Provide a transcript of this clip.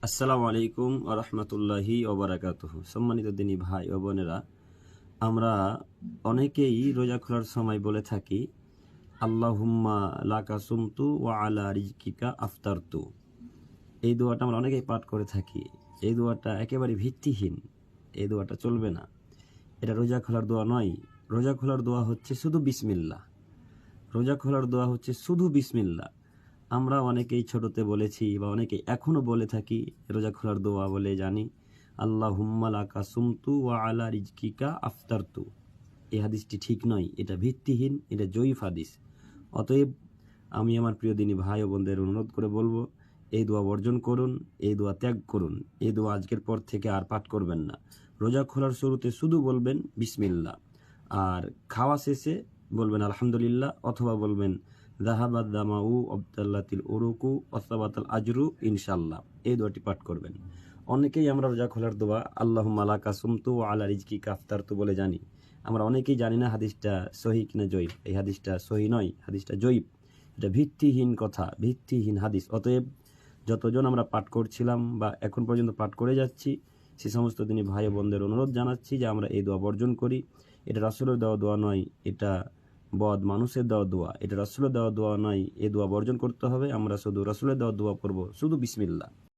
আসসালামু আলাইকুম আরহামতুল্লাহি ওবারাকাতুহ। সম্মানিত দিনী ভাই ও বোনেরা, আমরা অনেকেই রোজা খোলার সময় বলে থাকি আল্লাহুম্মা লাকা সুমতু ওয়া আলা রিজকিকা আফতারতু। এই দোয়াটা আমরা অনেকেই পাঠ করে থাকি। এই দোয়াটা একেবারে ভিত্তিহীন, এই দোয়াটা চলবে না। এটা রোজা খোলার দোয়া নয়। রোজা খোলার দোয়া হচ্ছে শুধু বিসমিল্লাহ। রোজা খোলার দোয়া হচ্ছে শুধু বিসমিল্লাহ। আমরা অনেকেই ছোটতে বলেছি বা অনেকেই এখনও বলে থাকি রোজা খোলার দোয়া বলে জানি আল্লাহুম্মা লাকা সুমতু ওয়া আলা রিজকিকা আফতারতু। এই হাদিসটি ঠিক নয়, এটা ভিত্তিহীন, এটা জয়ীফ হাদিস। অতএব আমি আমার প্রিয় দিনী ভাই ও বোনদের অনুরোধ করে বলবো, এই দোয়া বর্জন করুন, এই দোয়া ত্যাগ করুন। এই দোয়া আজকের পর থেকে আর পাঠ করবেন না। রোজা খোলার শুরুতে শুধু বলবেন বিসমিল্লাহ, আর খাওয়া শেষে বলবেন আলহামদুলিল্লাহ, অথবা বলবেন যাহাবাদ দামাউ আবদাল্লাতিল উরুকু ওয়াসাবাতাল আজরু ইনশাআল্লাহ। এই দোয়াটি পাঠ করবেন। অনেকেই আমরা রোজা খোলার দোয়া আল্লাহুম্মা লাকা সুমতু ওয়া আলা রিজকিকা আফতারতু বলে জানি। আমরা অনেকেই জানি না হাদিসটা সহি কিনা জয়ীফ। এই হাদিসটা সহি নয়, হাদিসটা জয়ীফ। এটা ভিত্তিহীন কথা, ভিত্তিহীন হাদিস। অতএব যতজন আমরা পাঠ করছিলাম বা এখন পর্যন্ত পাঠ করে যাচ্ছি, সে সমস্ত দিনী ভাই বোনদের অনুরোধ জানাচ্ছি যে আমরা এই দোয়া বর্জন করি। এটা রাসূলের দেওয়া দোয়া নয়, এটা বদ মানুষের দেওয়া দোয়া। এটা রাসূলের দেওয়া দোয়া নয়, এই দোয়া বর্জন করতে হবে। আমরা শুধু রাসূলের দেওয়া দোয়া পড়ব, শুধু বিসমিল্লাহ।